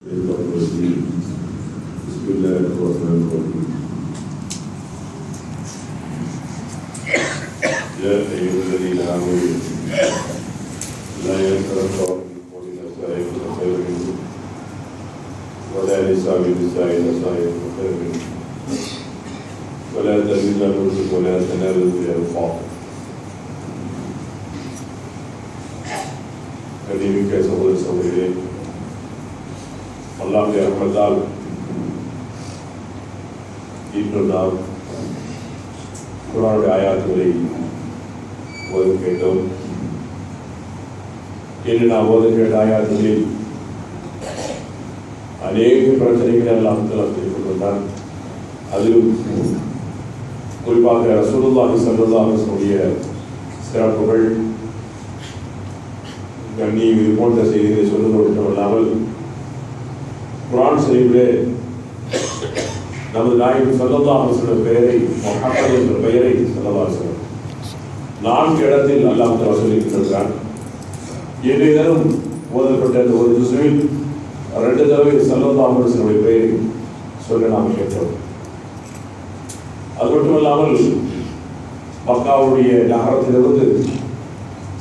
بسم الله الرحمن الرحيم. يا أيها الذين آمنوا لا يغتر قوم ولنساء خير منكم ولا نساء بنساء خير منكم ولا تزلوا ولا تنالوا بالألقاب. கண்ணியமிக்க சகோதர சகோதரிகளே, அல்லாஹ்வுடைய ரஹ்மத்தால் இன்று நாம் குர்ஆனுடைய ஆயத்துகளை ஓத கேட்டோம். இன்று நாம் ஓத கேட்ட ஆயத்துகளில் அநேக பிரச்சனைகளை அல்லாஹ் சொல்லிக் கொண்டிருந்தார். அதிலும் குறிப்பாக ரசூலுல்லாஹி ஸல்லல்லாஹு அலைஹி வஸல்லம் சிறப்புகள், கண்ணியம், இது போன்ற செய்திகளை சொல்வது மட்டுமல்லாமல் குர்ஆன் ஷரீஃபிலே நமது நாயகம் ஸல்லல்லாஹு அலைஹி வஸல்லம் பெயரை, முஹம்மது என்ற பெயரை ஸல்லல்லாஹு அலைஹி வஸல்லம் 4 இடத்தில் அல்லாஹ் தஆலா சொல்லியிருக்கிறான். இன்றைய தினம் ஓதப்பட்ட இந்த ஒரு ஜுஸ்வில் 2 தடவை ஸல்லல்லாஹு அலைஹி வஸல்லம் பெயரை சொல்ல நாம் கேட்டோம். அது மட்டுமல்லாமல் மக்காவுடைய நகரத்திலிருந்து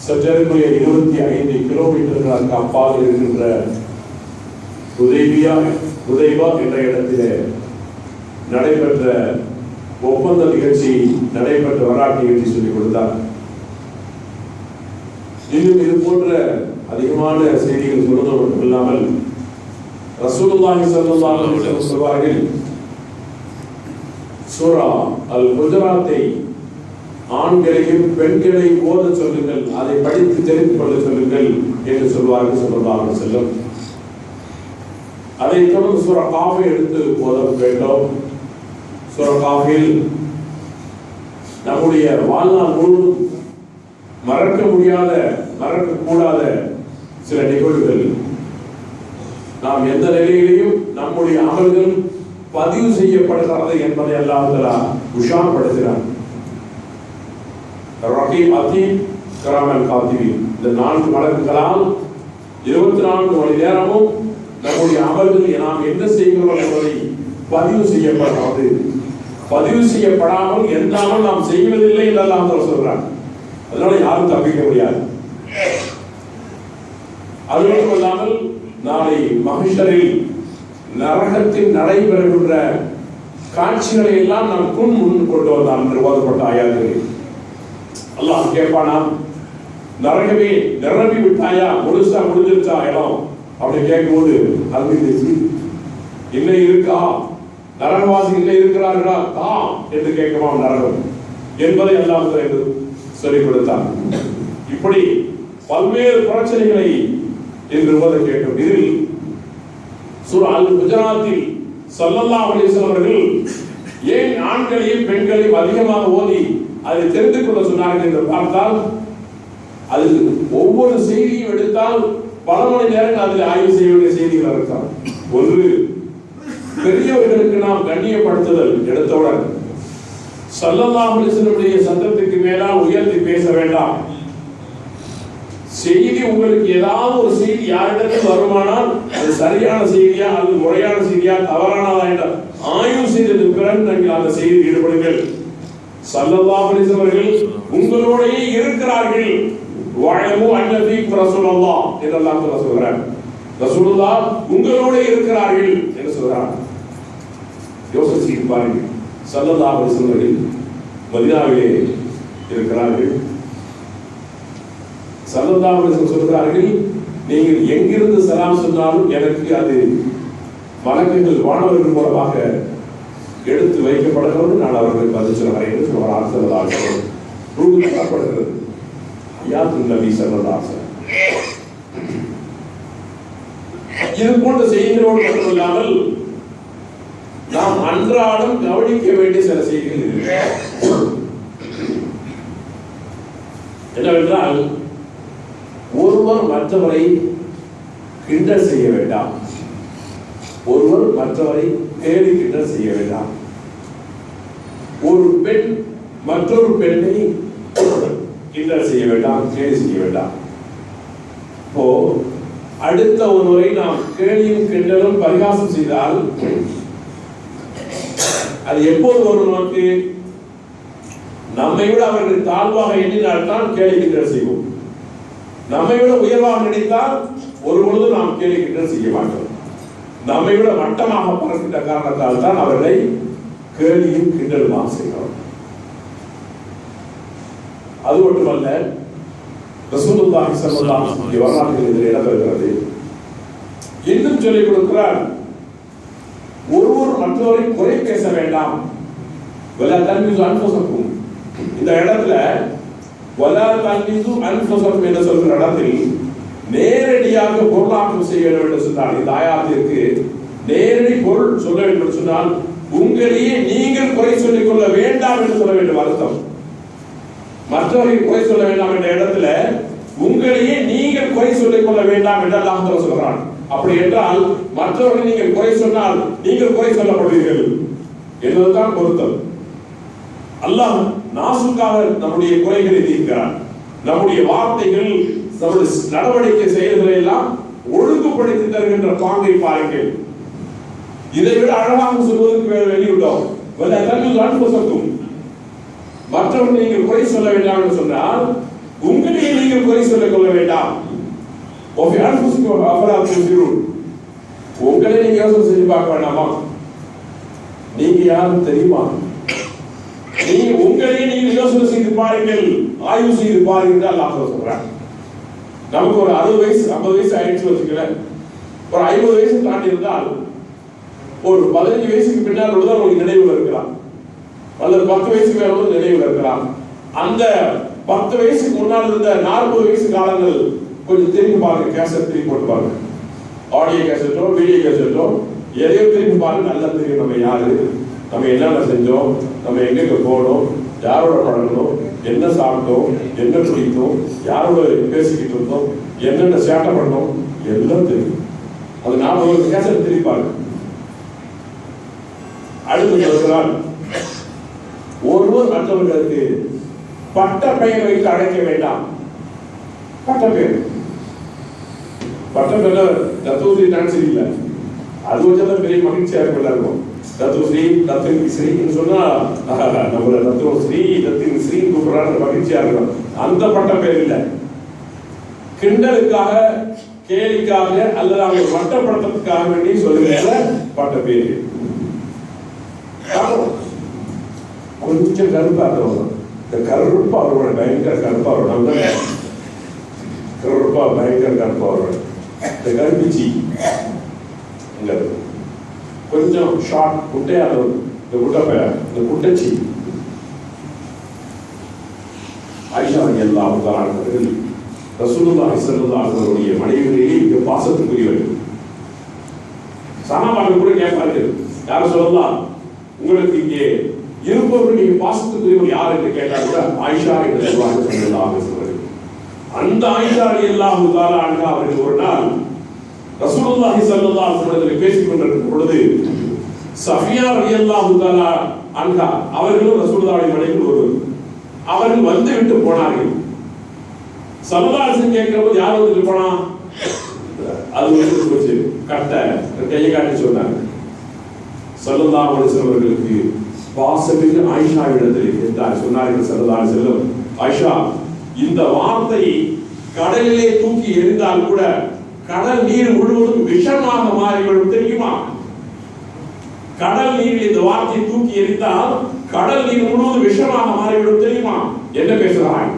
சற்றேறக்குறைய 25 கிலோமீட்டர்களுக்கு அப்பால் இருக்கின்ற ஹுதைபா என்ற இடத்திலே நடைபெற்ற ஒப்பந்த நிகழ்ச்சி, நடைபெற்ற வரலாற்று நிகழ்ச்சி சொல்லிக் கொடுத்தார். இன்னும் இது போன்ற அதிகமான செய்திகள் சொல்வது மட்டுமில்லாமல் ரசூலுல்லாஹி ஸல்லல்லாஹு அலைஹி வஸல்லம் சொல்வார்கள், சூரா அல் குஜராத்தை ஆண்களையும் பெண்களை ஓத சொல்லுங்கள், அதை படித்து தெரிந்து கொள்ள சொல்லுங்கள் என்று சொல்வார்கள் ஸல்லல்லாஹு அலைஹி வஸல்லம். அதை தொடர்ந்து சூரா காஃபை எடுத்து ஓத வேண்டும். சூரா காஃபில் நம்முடைய வாழ்நாள் முழுவதும் மறக்க முடியாத, மறக்கக்கூடாத சில நிகழ்வுகள், நாம் எந்த நிலையிலையும் நம்முடைய அமல்கள் பதிவு செய்யப்படுகிறது என்பதை அல்லாஹ் தஆலா உஷார்படுத்தினார். ரகீம், அதீம், கிராமல் காத்திபீன், இந்த 4 மலக்குகளால் 24 மணி நேரமும் நம்முடைய அமல்கள் நாம் என்ன செய்கிறோம் என்பதை பதிவு செய்யப்படுகிறது. பதிவு செய்யப்படாமல் எந்த அமல் நாம் செய்வதில்லை என்று அல்லாஹ் தஆலா சொல்றார். அதனால யாரும் தப்பிக்க முடியாது. அது மட்டுமல்லாமல் நாளை மஹ்ஷரில் நரகத்தில் நடைபெறுகின்ற காட்சிகளை எல்லாம் நம் முன் கொண்டு வந்தான் என்று ஓதப்பட்ட ஆயத்துகளில் அல்லாஹ் கேட்பானாம், நரகமே நிரம்பி விட்டாயா, முழுசா முடிஞ்சிருச்சா இடம் அப்படி கேட்கும்போது அது இல்லை இருக்கா, நரகவாசி இல்லை இருக்கிறார்களா என்று கேட்குமாம் நரகம் என்பதை அல்லாஹ் சொல்லிக் கொடுத்தார். இப்படி பல்வேறு பிரச்சனைகளை என்று ஓத கேட்கும். இதில் சூரா அல் குஜராத்தில் ஸல்லல்லாஹு அலைஹி வஸல்லம் அவர்கள் ஏன் ஆண்களையும் பெண்களையும் அதிகமாக ஓதி அதை தெரிந்து கொள்ள சொன்னார்கள் என்று பார்த்தால், அது ஒவ்வொரு செய்தியும் எடுத்தால் பல மணி நேரங்கள் அதில் ஆய்வு செய்ய வேண்டிய செய்திகள் இருக்கலாம். ஒன்று, பெரியவர்களுக்கு நாம் கண்ணியப்படுத்துதல். எடுத்தவுடன் ஸல்லல்லாஹு அலைஹி வஸல்லம் சத்தத்துக்கு மேலால் உயர்த்தி பேச வேண்டாம். செய்தி உங்களுக்கு ஏதாவது ஒரு செய்தி யாரிடத்தில் வருமானால் அது சரியான செய்தியா, அது முறையான செய்தியா, தவறானதா என்ற ஆய்வு செய்ததுக்கு பிறகு நீங்கள் அந்த செய்தியில் ஈடுபடுங்கள். ஸல்லல்லாஹு அலைஹி வஸல்லம் அவர்கள் உங்களோடயே இருக்கிறார்கள். வஅலமு அன்ன ஃபீக்கும் ரசூலுல்லாஹ் என்று அல்லாஹ் தஆலா சொல்றார். ரசூலுல்லாஹ் உங்களோட இருக்கிறார்கள் என்று சொல்றார். யோசிச்சு பாருங்கள், ஸல்லல்லாஹு அலைஹி வஸல்லம் அவர்கள் மதீனாவிலே இருக்கிறார்கள். ஸல்லல்லாஹு அலைஹி வஸல்லம் சொல்றார்கள், நீங்கள் எங்கிருந்து சலாம் சொன்னாலும் எனக்கு அது மலக்குகள் வானவர்கள் மூலமாக எடுத்து வைக்கப்படுகிறது, நான் அவர்களுக்கு பதில் சொல்கிறேன் என்று சொல்கிறார். ஸல்லல்லாஹு அலைஹி வஸல்லம் ரூஹ் தரப்படுகிறது. யாத்துல் நபி ஸல்லல்லாஹு அலைஹி வஸல்லம். இது போன்ற செய்திகளோடு மட்டுமில்லாமல் நாம் அன்றாடம் கவனிக்க வேண்டிய சில செய்திகள் என்னவென்றால், ஒருவர் மற்றவரை கிண்டல் செய்ய வேண்டாம். ஒருவர் மற்றவரை கேலி கிண்டல் செய்ய வேண்டாம். ஒரு பெண் மற்றொரு பெண்ணை கிண்டல் செய்ய வேண்டாம், கேலி செய்ய வேண்டாம். இப்போ அடுத்த ஒருவரை நாம் கேலியும் கிண்டலும் பரிகாசம் செய்தால் அது எப்போது வரும்? நமக்கு நம்மை விட அவர்கள் தாழ்வாக எண்ணினால்தான் கேலி கிண்டல் செய்வோம். நம்மை விட உயர்வாக நினைத்தால் ஒரு பொழுதும் நாம் கேலி கிண்டல் செய்ய மாட்டோம். நம்மை விட மட்டமாக பறக்கின்ற காரணத்தால் தான் அவர்களை கேலியும் கிண்டலுமாக செய்கிறோம். அது மட்டுமல்ல, ரசூலுல்லாஹி ஸல்லல்லாஹு அலைஹி வஸல்லம் வரலாற்றில் இதில் இடம்பெறுகிறது. இன்னும் சொல்லிக் கொடுக்கிறார், ஒருவர் மற்றவரை குறை பேச வேண்டாம். வலா தல்மிஸு அன்ஃபுஸக்கும். இந்த இடத்துல வலா தல்மிஸு அன்ஃபுஸக்கும் என்று சொல்கிற இடத்தில் நேரடியாக பொருளாக்கம் செய்ய வேண்டும் என்று சொன்னார். இந்த ஆயத்திற்கு நேரடி பொருள் சொல்ல வேண்டும் என்று சொன்னால் உங்களையே நீங்கள் குறை சொல்லிக் கொள்ள வேண்டாம் என்று சொல்ல வேண்டும். அர்த்தம், மற்றவரை குறை சொல்ல வேண்டாம் என்ற இடத்துல உங்களையே நீங்கள் குறை சொல்லிக் கொள்ள வேண்டாம் என்று அல்லாஹ் சொல்கிறான். அப்படி என்றால் மற்றவர்கள் நீங்கள் குறை சொன்னால் நீங்கள் குறை சொல்லப்படுவீர்கள் என்பதுதான் பொருத்தம். அல்லாஹ் நாசுக்காக நம்முடைய குறைகளை தீர்க்கிறான். நம்முடைய வார்த்தைகள், நம்முடைய நடவடிக்கை செயல்களை எல்லாம் ஒழுங்குபடுத்தி தருகின்ற பாங்கை பாருங்கள். இதை விட அழகாக சொல்வதற்கு வேறு வெளியுள்ளோம். மற்றவர்கள் நீங்கள் குறை சொல்ல வேண்டாம் என்று சொன்னால் உங்களையே நீங்கள் குறை சொல்லிக் கொள்ள வேண்டாம். உங்களை நீங்க யோசனை செஞ்சு பார்க்க வேண்டாமா? நீங்க யாரும் தெரியுமா? நீங்க உங்களையே நீங்க யோசனை செய்து பாருங்கள், ஆய்வு செய்து பாருங்கள். அல்லாஹ் சொல்றான். நமக்கு ஒரு 60 வயசு 50 வயசு ஆயிடுச்சு வச்சுக்கிறேன். ஒரு 50 வயசு தாண்டி இருந்தால் ஒரு 15 வயசுக்கு பின்னால் தான் உங்களுக்கு நினைவுல இருக்கலாம், அல்லது 10 வயசுக்கு மேல நினைவுல இருக்கலாம். அந்த 10 வயசுக்கு முன்னால் இருந்த 40 வயசு காலங்கள் கொஞ்சம் திரும்பி பாருங்க. கேசட் திரும்பி போட்டு பாருங்க. ஆடியோ கேசட்டோ வீடியோ கேசட்டோ எதையோ திரும்பி பாருங்க. நல்லா தெரியும் நம்ம யாரு, நம்ம என்னென்ன செஞ்சோம், நம்ம எங்கெங்க போனோம், யாரோட பழகணும், என்ன சாப்பிட்டோம், என்ன பிடித்தோம், யாரோட பேசிக்கிட்டு இருந்தோம், என்னென்ன சேட்டை பண்ணோம், எல்லாம் தெரியும். அது 40 கேசட் திரும்பி பாருங்க. அடுத்து சொல்கிறார், ஒருவர் மற்றவர்களுக்கு பட்ட பெயர் வைத்து அழைக்க வேண்டாம். பட்ட பெயர் தத்துவஸ்ரீ டான்ஸ் இல்ல, அது வச்சாதான் பெரிய மகிழ்ச்சியா இருக்கும். தத்துவஸ்ரீ தத்துவ ஸ்ரீ சொன்னா நம்மள தத்துவஸ்ரீ தத்தின் ஸ்ரீ கூப்பிடுறாங்க, மகிழ்ச்சியா இருக்கும். அந்த பட்ட பெயர் இல்ல, கிண்டலுக்காக கேலிக்காக அல்லது அவங்க மட்டப்படுத்துறதுக்காக வேண்டி சொல்லுகிற பட்ட பேரு. கொஞ்சம் கருப்பா இருக்கணும். இந்த கருப்பா அவரோட பயங்கர கருப்பா வரும். கருப்பா பயங்கர கருப்பா வரும். இந்த கருப்பிச்சி கொஞ்சம் ஷார்ட் குட்டையா இந்த குட்டப்ப இந்த குட்டச்சி ஆயிஷா ரலியல்லாஹு தஆலா அவர்கள் ரசூலுல்லாஹி ஸல்லல்லாஹு அலைஹி வஸல்லம் மனைவியிலேயே மிக பாசத்துக்குரியவர்கள். சஹாபாக்கள் கூட கேட்பார்கள், யார் சொல்லலாம் உங்களுக்கு இங்கே இருப்பவர்கள் நீங்க பாசத்துக்குரியவர் யார் என்று கேட்டால் கூட ஆயிஷா என்று சொல்வார்கள் ஸல்லல்லாஹு அலைஹி வஸல்லம். அந்த ஆயிஷா ரலியல்லாஹு தஆலா அன்ஹா அவர்கள் ஒரு நாள் ரசூலுல்லாஹி ஸல்லல்லாஹு அலைஹி வஸல்லம் பேசிக் கொண்டிருக்கும் பொழுது சஃபியா ரலியல்லாஹு தஆலா அன்ஹா அவர்களும் ரசூலுல்லாஹி மனைவியில் ஒருவர், அவர்கள் வந்து விட்டு போனார்கள். ஸல்லல்லாஹு அலைஹி வஸல்லம் கேட்கிறபோது யார் வந்துட்டு போனா? அது வந்து போச்சு கட்ட கையை காட்டி சொன்னாங்க. ஸல்லல்லாஹு அலைஹி வஸல்லம் அவர்களுக்கு வாசமிகு ஆயிஷாவிடத்தில் கேட்டார். சொன்னார்கள் ஸல்லல்லாஹு அலைஹி வஸல்லம், ஆயிஷா இந்த வார்த்தை கடலிலே தூக்கி எறிந்தால் கூட கடல் நீர் முழுவதும் விஷமாக மாறிவிடும் தெரியுமா? கடல் நீர் இந்த வார்த்தை தூக்கி எறிந்தால் கடல் நீர் முழுவதும் விஷமாக மாறிவிடும் தெரியுமா? என்ன பேசுகிறாய்?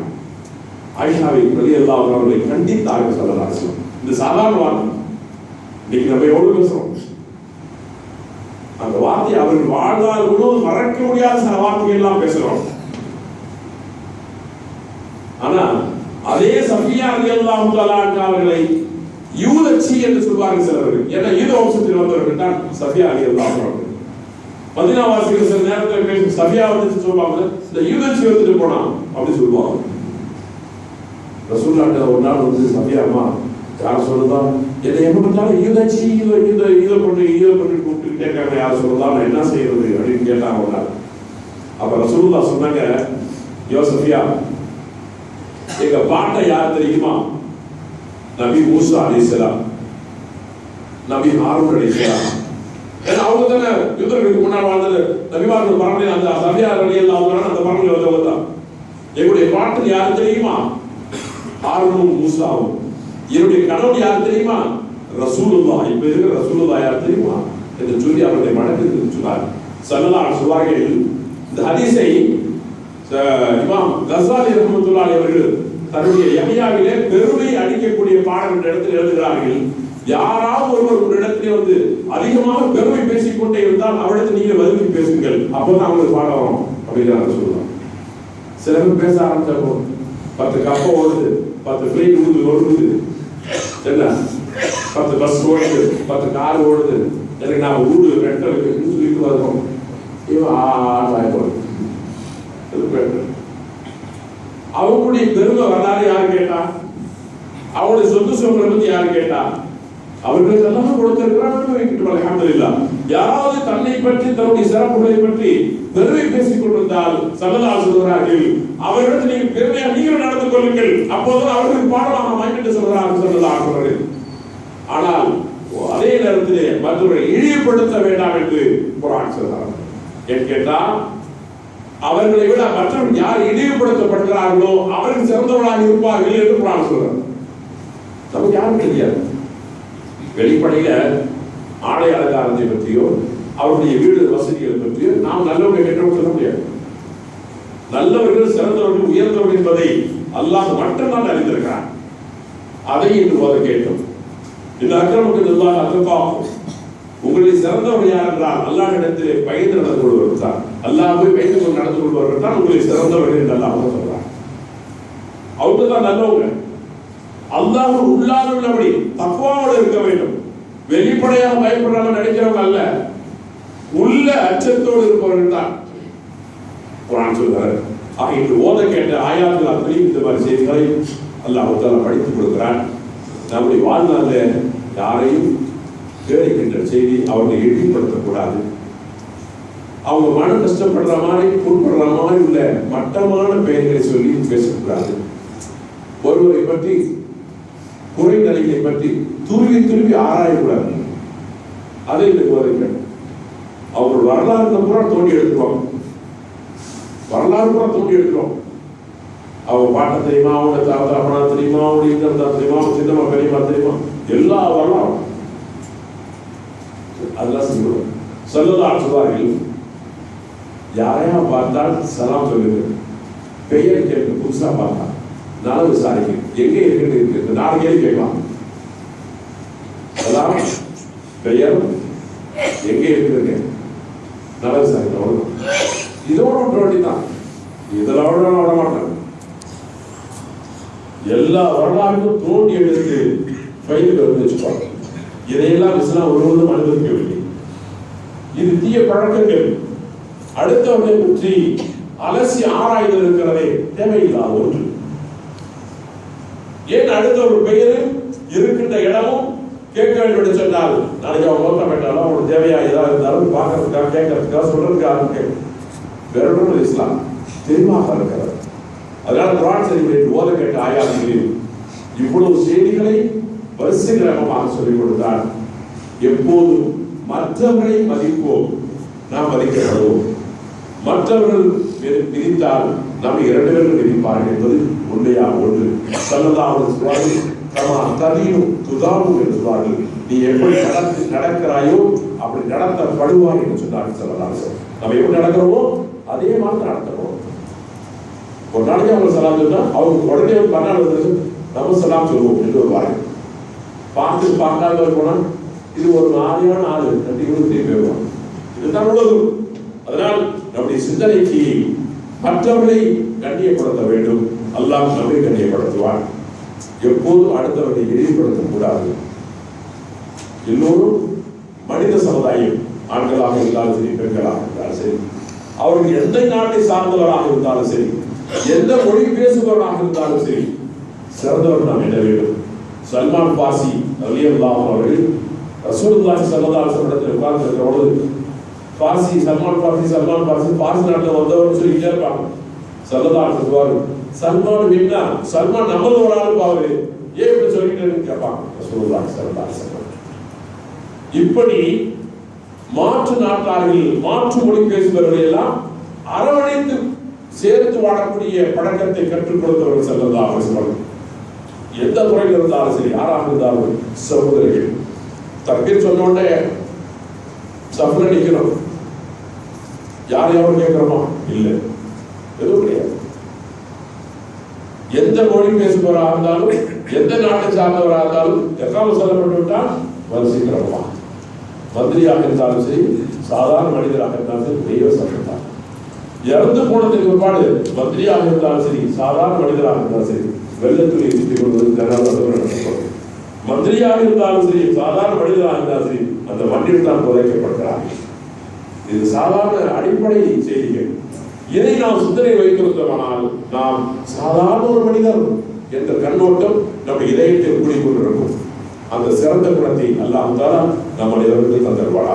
ஆயிஷாவை ரலியல்லாஹு அன்ஹா அவர்களை கண்டித்தார்கள் ஸல்லல்லாஹு அலைஹி வஸல்லம். இந்த சாதாரண வார்த்தை இன்னைக்கு நம்ம எவ்வளவு பேசுறோம். அந்த வார்த்தை அவர்கள் வாழ்நாள் முழுவதும் மறக்க முடியாத சில வார்த்தைகள் எல்லாம் பேசுறோம். ஆனா அதே சஃபியா ரலியல்லாஹு தஆலா அவர்களை யூதச்சி என்று சொல்வார்கள் சிலர்கள். ஏன்னா யூத வம்சத்தில் வந்தவர்கள் தான் சஃபியா ரலியல்லாஹு அவர்கள். மதீனா வாசிகள் சில நேரத்தில் பேசும் சஃபியா வந்து சொல்லுவாங்க, இந்த யூதச்சி வந்துட்டு போனா அப்படி சொல்லுவாங்க. ரசூலுல்லாஹ் ஒரு நாள் வந்து சஃபியா அம்மா யார் சொல்லுதான் என்னை எப்ப பார்த்தாலும் யூதச்சி இதை கொண்டு கூப்பிட்டு கேட்காங்க, யார் சொல்லுதான் நான் என்ன செய்யறது அப்படின்னு கேட்டாங்க ஒரு நாள். அப்ப ரசூலுல்லாஹ் சொன்னாங்க, யோ சஃபியா எங்க பாட்டை யார் தெரியுமா? நபி மூசா அலைஹிஸ்ஸலாம். நபி ஹாரூன் அலைஹிஸ்ஸலாம். ஏன்னா அவங்க தானே யூதர்களுக்கு முன்னால் வாழ்ந்தது. நபிமார்கள் பரம்பரை அந்த சபியார் ரலியல்லாஹு அன்ஹு அந்த பரம்பரையில் வந்தவங்க தான். எங்களுடைய பாட்டன் யார் தெரியுமா? ஹாரூனும் மூசாவும். என்னுடைய கணவன் யார் தெரியுமா? ரசூலுல்லாஹ். இப்ப இருக்கிற ரசூலுல்லாஹ் யார் தெரியுமா என்று சொல்லி அவர்களை வணக்கத்துக்கு சொன்னார். ஸல்லல்லாஹு அலைஹி வஸல்லம். இந்த ஹதீஸை இமாம் கஸாலி ரஹ்மத்துல்லாஹி அவர்கள் தன்னுடைய யஹ்யாவிலே பெருமை அளிக்கக்கூடிய பாடம் என்ற இடத்தில் எழுதுகிறார்கள். யாராவது ஒருவர் ஒரு இடத்திலே வந்து அதிகமாக பெருமை பேசிக்கொண்டே இருந்தால் அவரிடத்தில் நீங்கள் வலிமை பேசுங்கள், அப்பதான் அவங்களுக்கு பாடம் வரும் அப்படிங்கிறாங்க சொல்லுவாங்க. சில பேர் பேச ஆரம்பிச்சப்போ 10 கப்பை ஓடுது, 10 பிளைட் ஓடுது, என்ன 10 பஸ் ஓடுது, 10 கார் ஓடுது, எனக்கு நான் ஊடு ரெண்டலுக்கு சொல்லிட்டு வரோம். அவங்களுடைய பெருமை வரலாறு யாரு கேட்டா? அவங்களுடைய சொத்து சுகங்களை பத்தி யாரு கேட்டா? அவர்களுக்கு எல்லாம் கொடுத்திருக்கிறார்கள். அல்ஹம்துலில்லாஹ். யாராவது தன்னை பற்றி தன்னுடைய சிறப்புகளை பற்றி பெருமை பேசிக் கொண்டிருந்தால் ஸல்லல்லாஹு சொல்கிறார்கள், அவர்களுக்கு நீங்கள் பெருமையாக நீங்கள் நடந்து கொள்ளுங்கள், அப்போதுதான் அவர்களுக்கு பாடமாக மாற்றிட்டு சொல்கிறார்கள் ஸல்லல்லாஹு சொல்கிறார்கள். ஆனால் அதே நேரத்திலே மற்றவர்களை இழிவுபடுத்த வேண்டாம் என்று குர்ஆன் சொல்கிறார். ஏன் கேட்டால் அவர்களை விட மற்றவர்கள் யார் இழிவுபடுத்தப்படுகிறார்களோ அவர்கள் சிறந்தவர்களாக இருப்பார்கள் என்று குர்ஆன் சொல்கிறார். நமக்கு யாரும் தெரியாது. வெளிப்படையில ஆடை அலங்காரத்தை பற்றியோ அவருடைய வீடு வசதிகளை பற்றியோ நாம் நல்லவர்கள் கெட்டவர்கள் சொல்ல முடியாது. நல்லவர்கள் சிறந்தவர்கள் உயர்ந்தவர்கள் என்பதை அல்லாஹ் மட்டும்தான் அறிந்திருக்கிறார். அதை இன்று போத கேட்டோம். இந்த அக்கிரமத்துக்கு அல்லாஹ் அத்துப்பாகும். உங்களில் சிறந்தவர் யார் என்றால் அல்லாஹ்விடத்திலே பயந்து நடந்து கொள்பவர்கள் தான். அல்லாஹ்வை பயந்து கொண்டு நடந்து கொள்பவர்கள் தான் உங்களில் சிறந்தவர்கள் என்று அல்லாஹ் சொல்றார். அவங்க தான் நல்லவங்க. அல்லாஹ் உள்ளாதபடி தக்வாவோடு இருக்க வேண்டும். வெளிப்படையாக பயப்படாம நினைக்கிறவங்க அல்ல, உள்ள அச்சத்தோடு இருப்பவர்கள் தான் குர்ஆன் சொல்றாரு. இன்று ஓத கேட்ட ஆயாத்துகள் அத்தனையும் இந்த மாதிரி செய்திகளை அல்லாஹ் தஆலா படித்துக் கொடுக்கிறான். நம்முடைய வாழ்நாளில் யாரையும் கேட்கின்ற செய்தி அவர்களை இழிவுபடுத்தக்கூடாது. அவங்க மன கஷ்டப்படுற மாதிரி புண்படுற மாதிரி உள்ள மட்டமான பெயர்களை சொல்லி பேசக்கூடாது. ஒருவரை பற்றி குறை நிலைகளை பற்றி துருவி ஆராயக்கூடாது. அதை இன்னைக்கு வருகிறேன். அவங்க வரலாறு பூரா தோண்டி எடுத்துருவாங்க. வரலாறு பூரா தோண்டி எடுக்கிறோம். அவங்க பாட்டை தெரியுமா, அவங்க தாத்தா தெரியுமா, அவங்க இந்த தெரியுமா, சின்னம்மா பெரியம்மா தெரியுமா, எல்லா வரலாறும் அதெல்லாம் சொல்லுவோம். ஸல்லல்லாஹு சொல்வார்கள், யாரையா பார்த்தால் சலாம் சொல்லுங்க, பெயரை கேட்க புதுசா பார்த்தா நானும் விசாரிக்க எங்க இருக்கு இந்த 4 கேள்வி கேட்கலாம். சலாம் பெயர் எங்க இருக்கு நல்லா விசாரிக்க, அவ்வளவுதான். இதோட விட்ட வேண்டிதான், இதெல்லாம் விட மாட்டாங்க. எல்லா வரலாறுக்கும் தோண்டி எடுத்து ஃபைலுக்கு வந்து வச்சுப்பாங்க. இதையெல்லாம் இஸ்லாம் ஒருவரும் அனுமதிக்கவில்லை. இது தீய பழக்கங்கள். அடுத்தவர்களை பற்றி அலசி ஆராய்தல் இருக்கிறதே தேவையில்லாத ஒன்று. ஏன் அடுத்த ஒரு பெயர் இருக்கின்ற இடமும் கேட்க வேண்டும் சொன்னால் நாளைக்கு அவங்க நோக்கம் வேண்டாலும் அவங்களுக்கு தேவையா ஏதாவது இருந்தாலும் பார்க்கறதுக்காக கேட்கறதுக்காக சொல்றதுக்காக வேறொரு இஸ்லாம் தெளிவாக இருக்கிறது. அதனால குர்ஆன் ஷரீஃபை ஓத கேட்ட ஆயாத்துகளில் இவ்வளவு செய்திகளை வரிசை கிரமமாக சொல்லிக் கொடுத்தார். எப்போதும் மற்றவர்களை மதிப்போம், நாம் மதிக்கப்படுவோம். மற்றவர்கள் விதித்தால் நம்ம 2 பேரும் விதிப்பார்கள் என்பது உண்மையாக ஒன்று. ஸல்லல்லாஹு அலைஹி வஸல்லம் என்று சொல்வார்கள். நீ எப்படி நடக்கிறாயோ அப்படி நடத்தப்படுவாய் என்று சொன்னார்கள் ஸல்லல்லாஹு அலைஹி வஸல்லம். நம்ம எப்படி நடக்கிறோமோ அதே மாதிரி நடத்தணும். ஒரு நாளைக்கு அவங்க சலாம் சொன்னா அவங்க உடனே பண்ணாலும் நம்ம சலாம் சொல்லுவோம் என்று வருவாங்க. பார்க்காத போனா இது ஒரு மாதிரியான ஆளு கண்டிப்பாக போயிடுவாங்க. இதுதான் உலகம். அதனால் நம்முடைய சிந்தனைக்கு மற்றவர்களை கண்ணியப்படுத்த வேண்டும். அல்லாஹ் நம்மை கண்ணியப்படுத்துவார். எப்போதும் அடுத்தவர்களை இழிவுபடுத்தக் கூடாது. எல்லோரும் மனித சமுதாயம், ஆண்களாக இருந்தாலும் சரி, பெண்களாக இருந்தாலும் சரி, அவர்கள் எந்த நாட்டை சார்ந்தவராக இருந்தாலும் சரி, எந்த மொழி பேசுபவராக இருந்தாலும் சரி, சிறந்தவர் நாம் என்ன வேண்டும். சல்மான் பார்சி ரலியல்லாஹு அவர்கள் ரசூலுல்லாஹி ஸல்லல்லாஹு அலைஹி வஸல்லம் உட்கார்ந்திருக்கிற பொழுது பார்சி சல்மான் பார்சி நாட்டில் வந்தவர் சொல்லிட்டே இருப்பாங்க. ஸல்லல்லாஹு அலைஹி வஸல்லம் சல்மான் என்ன, சல்மான் நமது ஒரு ஆள் பாரு, ஏன் இப்படி சொல்லிட்டு கேட்பாங்க ரசூலுல்லாஹி ஸல்லல்லாஹு அலைஹி வஸல்லம். இப்படி மாற்று நாட்டார்கள், மாற்று மொழி பேசுபவர்கள் எல்லாம் அரவணைத்து சேர்த்து வாழக்கூடிய பழக்கத்தை கற்றுக் கொடுத்தவர்கள் ஸல்லல்லாஹு அலைஹி வஸல்லம். எந்த துறையில் இருந்தாலும் சரி, யாராக இருந்தாலும் சகோதரர்கள், தக்பீர் சொன்ன உடனே சஃப்ல நிற்கணும், யார் யாரும் கேட்கிறோமா? இல்லை, எதுவும் கிடையாது. எந்த மொழி பேசுபவராக இருந்தாலும், எந்த நாட்டை சார்ந்தவராக இருந்தாலும், எக்காலம் சொல்லப்பட்டு விட்டால் வரிசைக்கிறோமா. மந்திரியாக இருந்தாலும் சரி, சாதாரண மனிதராக இருந்தாலும் சரி, தெய்வ சட்டத்தான். இறந்து போனதுக்கு பிற்பாடு மந்திரியாக இருந்தாலும் சரி, சாதாரண மனிதராக இருந்தாலும் சரி, வெள்ளத்துறை சுற்றிக் கொள்வது மந்திரியாக இருந்தாலும் சரி, சாதாரண மனிதராக இருந்தாலும் சரி, அந்த மண்ணில் தான் புதைக்கப்படுகிறார்கள். இது சாதாரண அடிப்படை செய்திகள். இதை நாம் சிந்தனை வைத்திருந்தோமானால் நாம் சாதாரண ஒரு மனிதர் என்ற கண்ணோட்டம் நம்ம இதயத்தில் கூடிக்கொண்டிருக்கும். அந்த சிறந்த குணத்தை அல்லாஹ் தஆலா நம்முடைய தந்தருவார்.